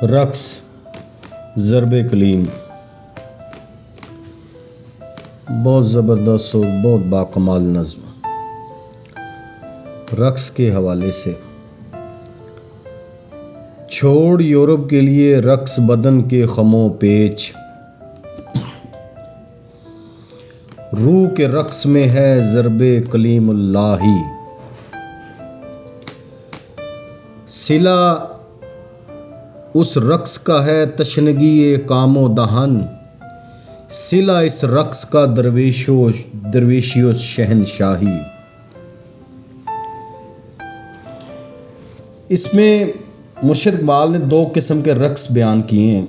رقص ضرب کلیم بہت زبردست اور بہت باکمال نظم رقص کے حوالے سے۔ چھوڑ یورپ کے لیے رقص بدن کے خم و پیچ، روح کے رقص میں ہے ضرب کلیم اللہ ہی۔ صلہ اس رقص کا ہے تشنگی کام و دہن، صلہ اس رقص کا درویشی و شہنشاہی۔ اس میں مرشد اقبال نے دو قسم کے رقص بیان کیے ہیں،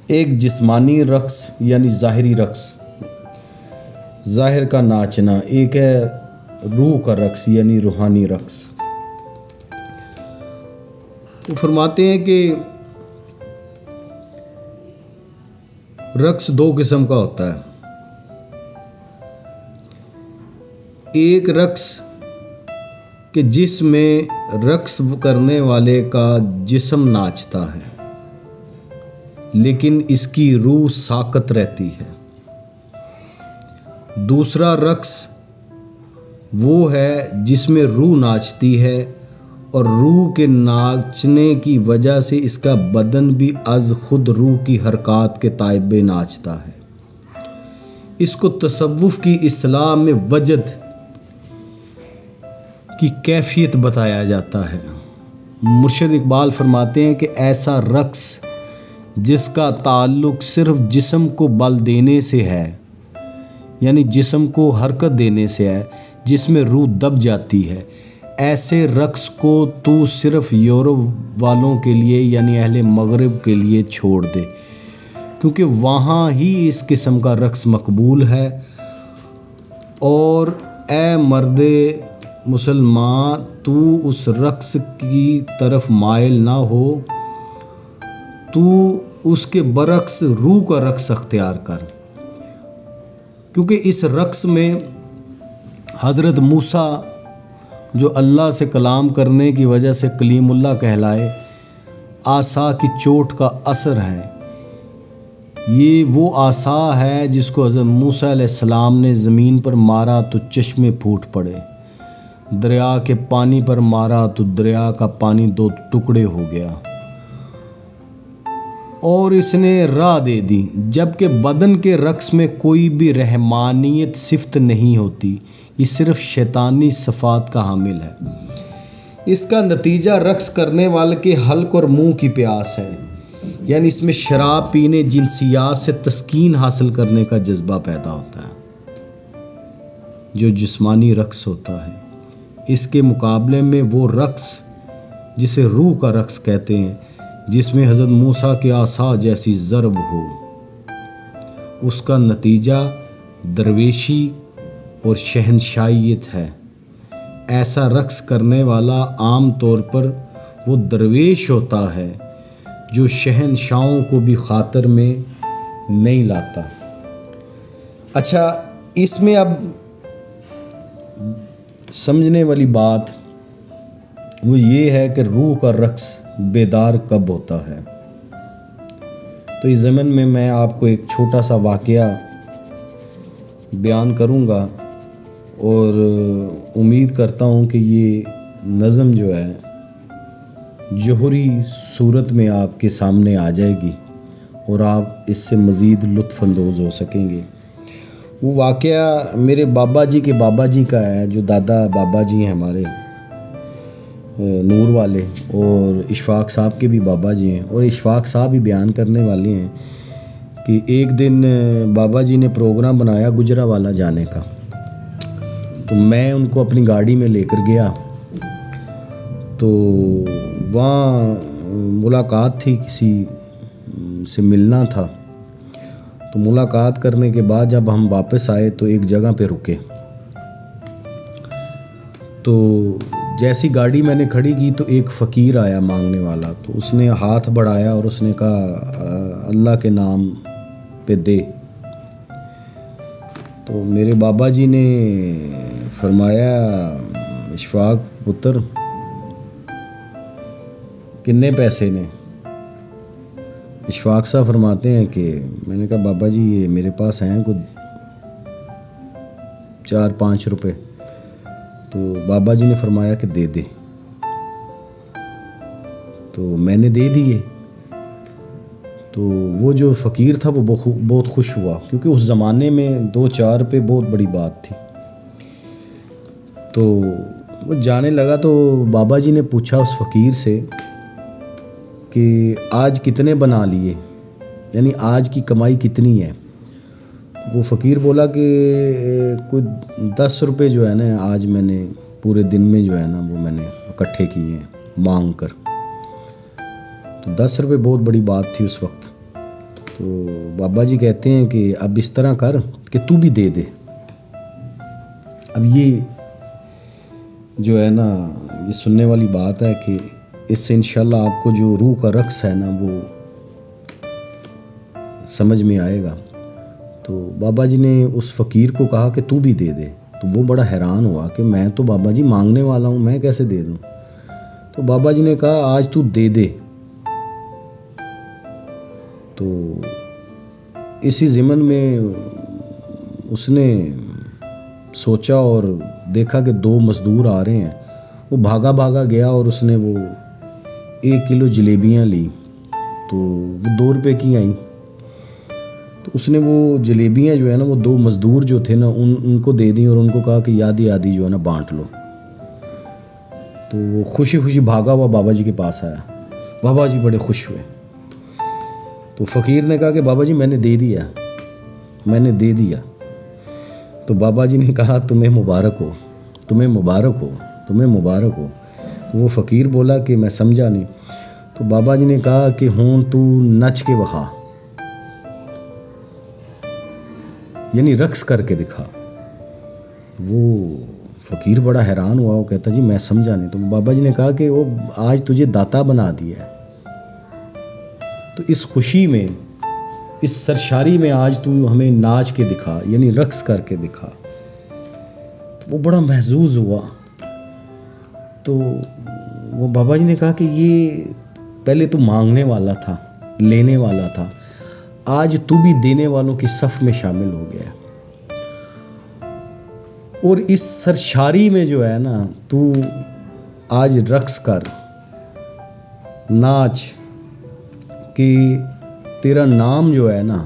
ایک جسمانی رقص یعنی ظاہری رقص، ظاہر کا ناچنا، ایک ہے روح کا رقص یعنی روحانی رقص۔ وہ فرماتے ہیں کہ رقص دو قسم کا ہوتا ہے، ایک رقص کہ جس میں رقص کرنے والے کا جسم ناچتا ہے لیکن اس کی روح ساکت رہتی ہے۔ دوسرا رقص وہ ہے جس میں روح ناچتی ہے اور روح کے ناچنے کی وجہ سے اس کا بدن بھی از خود روح کی حرکات کے تائبے ناچتا ہے۔ اس کو تصوف کی اصطلاح میں وجد کی کیفیت بتایا جاتا ہے۔ مرشد اقبال فرماتے ہیں کہ ایسا رقص جس کا تعلق صرف جسم کو بل دینے سے ہے، یعنی جسم کو حرکت دینے سے ہے، جس میں روح دب جاتی ہے، ایسے رقص کو تو صرف یورپ والوں کے لیے یعنی اہل مغرب کے لیے چھوڑ دے، کیونکہ وہاں ہی اس قسم کا رقص مقبول ہے۔ اور اے مرد مسلمان، تو اس رقص کی طرف مائل نہ ہو، تو اس کے برعکس روح کا رقص اختیار کر، کیونکہ اس رقص میں حضرت موسیٰ جو اللہ سے کلام کرنے کی وجہ سے کلیم اللہ کہلائے، عصا کی چوٹ کا اثر ہے۔ یہ وہ عصا ہے جس کو حضرت موسیٰ علیہ السلام نے زمین پر مارا تو چشمے پھوٹ پڑے، دریا کے پانی پر مارا تو دریا کا پانی دو ٹکڑے ہو گیا، اور اس نے راہ دے دی۔ جبکہ بدن کے رقص میں کوئی بھی رحمانیت صفت نہیں ہوتی، یہ صرف شیطانی صفات کا حامل ہے۔ اس کا نتیجہ رقص کرنے والے کے حلق اور منہ کی پیاس ہے، یعنی اس میں شراب پینے، جنسیات سے تسکین حاصل کرنے کا جذبہ پیدا ہوتا ہے جو جسمانی رقص ہوتا ہے۔ اس کے مقابلے میں وہ رقص جسے روح کا رقص کہتے ہیں، جس میں حضرت موسیٰ کے عصا جیسی ضرب ہو، اس کا نتیجہ درویشی اور شہنشائیت ہے۔ ایسا رقص کرنے والا عام طور پر وہ درویش ہوتا ہے جو شہنشاہوں کو بھی خاطر میں نہیں لاتا۔ اچھا، اس میں اب سمجھنے والی بات وہ یہ ہے کہ روح کا رقص بیدار کب ہوتا ہے۔ تو اس ضمن میں آپ کو ایک چھوٹا سا واقعہ بیان کروں گا، اور امید کرتا ہوں کہ یہ نظم جو ہے جوہری صورت میں آپ کے سامنے آ جائے گی اور آپ اس سے مزید لطف اندوز ہو سکیں گے۔ وہ واقعہ میرے بابا جی کے بابا جی کا ہے، جو دادا بابا جی ہیں ہمارے نور والے، اور اشفاق صاحب کے بھی بابا جی ہیں، اور اشفاق صاحب بھی بیان کرنے والے ہیں کہ ایک دن بابا جی نے پروگرام بنایا گجرانوالہ جانے کا، تو میں ان کو اپنی گاڑی میں لے کر گیا۔ تو وہاں ملاقات تھی، کسی سے ملنا تھا، تو ملاقات کرنے کے بعد جب ہم واپس آئے تو ایک جگہ پہ رکے، تو جیسی گاڑی میں نے کھڑی کی تو ایک فقیر آیا مانگنے والا، تو اس نے ہاتھ بڑھایا اور اس نے کہا اللہ کے نام پہ دے۔ تو میرے بابا جی نے فرمایا اشفاق پتر کتنے پیسے نے؟ اشفاق صاحب فرماتے ہیں کہ میں نے کہا بابا جی یہ میرے پاس ہیں کچھ 4-5 روپے. تو بابا جی نے فرمایا کہ دے دے. تو میں نے دے دیے. تو وہ جو فقیر تھا وہ بہت خوش ہوا، کیونکہ اس زمانے میں 2-4 روپے بہت بڑی بات تھی. تو وہ جانے لگا تو بابا جی نے پوچھا اس فقیر سے کہ آج کتنے بنا لیے، یعنی آج کی کمائی کتنی ہے. وہ فقیر بولا کہ کوئی 10 روپے جو ہے نا آج میں نے پورے دن میں جو ہے نا وہ میں نے اکٹھے کیے ہیں مانگ کر. تو 10 روپے بہت بڑی بات تھی اس وقت. تو بابا جی کہتے ہیں کہ اب اس طرح کر کہ تو بھی دے دے. اب یہ جو ہے نا یہ سننے والی بات ہے کہ اس سے انشاءاللہ آپ کو جو روح کا رقص ہے نا وہ سمجھ میں آئے گا. تو بابا جی نے اس فقیر کو کہا کہ تو بھی دے دے. تو وہ بڑا حیران ہوا کہ میں تو بابا جی مانگنے والا ہوں، میں کیسے دے دوں. تو بابا جی نے کہا آج تو دے دے. تو اسی ضمن میں اس نے سوچا اور دیکھا کہ 2 مزدور آ رہے ہیں. وہ بھاگا بھاگا گیا اور اس نے وہ 1 کلو جلیبیاں لی. تو وہ 2 روپے کی آئیں. تو اس نے وہ جلیبیاں جو ہے نا وہ 2 مزدور جو تھے نا ان کو دے دیں اور ان کو کہا کہ آدھی آدھی جو ہے نا بانٹ لو. تو وہ خوشی خوشی بھاگا ہوا بابا جی کے پاس آیا. بابا جی بڑے خوش ہوئے. تو فقیر نے کہا کہ بابا جی میں نے دے دیا، میں نے دے دیا. تو بابا جی نے کہا تمہیں مبارک ہو، تمہیں مبارک ہو، تمہیں مبارک ہو. تو وہ فقیر بولا کہ میں سمجھا نہیں. تو بابا جی نے کہا کہ ہوں تو نچ کے وہا، یعنی رقص کر کے دکھا. وہ فقیر بڑا حیران ہوا. وہ کہتا جی میں سمجھا نہیں. تو بابا جی نے کہا کہ وہ آج تجھے داتا بنا دیا ہے، تو اس خوشی میں، اس سرشاری میں آج تو ہمیں ناچ کے دکھا، یعنی رقص کر کے دکھا. تو وہ بڑا محظوظ ہوا. تو وہ بابا جی نے کہا کہ یہ پہلے تو مانگنے والا تھا، لینے والا تھا، آج تو بھی دینے والوں کی صف میں شامل ہو گیا. اور اس سرشاری میں جو ہے نا تو آج رقص کر، ناچ، کہ تیرا نام جو ہے نا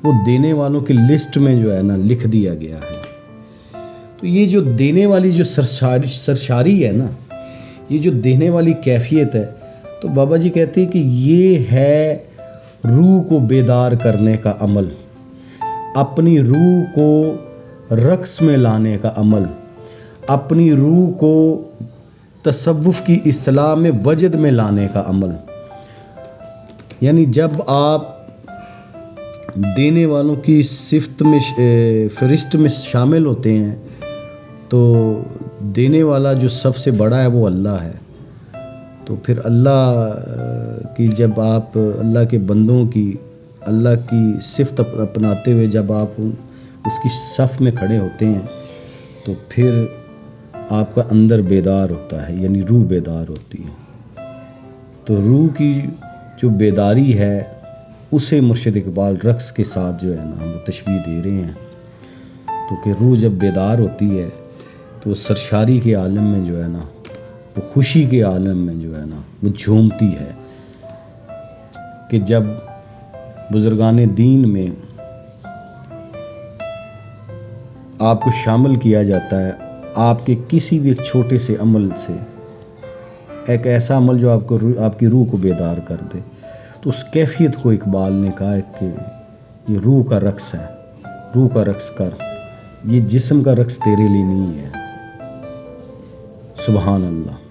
وہ دینے والوں کی لسٹ میں جو ہے نا لکھ دیا گیا ہے. تو یہ جو دینے والی جو سرشاری ہے نا، یہ جو دینے والی کیفیت ہے، تو بابا جی کہتے ہیں کہ یہ ہے روح کو بیدار کرنے کا عمل، اپنی روح کو رقص میں لانے کا عمل، اپنی روح کو تصوف کی اصلاح میں وجد میں لانے کا عمل. یعنی جب آپ دینے والوں کی صفت میں فہرست میں شامل ہوتے ہیں تو دینے والا جو سب سے بڑا ہے وہ اللہ ہے. تو پھر اللہ کی جب آپ اللہ کے بندوں کی اللہ کی صفت اپناتے ہوئے جب آپ اس کی صف میں کھڑے ہوتے ہیں تو پھر آپ کا اندر بیدار ہوتا ہے، یعنی روح بیدار ہوتی ہے. تو روح کی جو بیداری ہے اسے مرشد اقبال رقص کے ساتھ جو ہے نا ہم تشبیہ دے رہے ہیں. تو کہ روح جب بیدار ہوتی ہے تو وہ سرشاری کے عالم میں جو ہے نا، وہ خوشی کے عالم میں جو ہے نا وہ جھومتی ہے. کہ جب بزرگان دین میں آپ کو شامل کیا جاتا ہے، آپ کے کسی بھی ایک چھوٹے سے عمل سے، ایک ایسا عمل جو آپ کی روح کو بیدار کر دے، تو اس کیفیت کو اقبال نے کہا ہے کہ یہ روح کا رقص ہے. روح کا رقص کر، یہ جسم کا رقص تیرے لیے نہیں ہے. سبحان اللہ.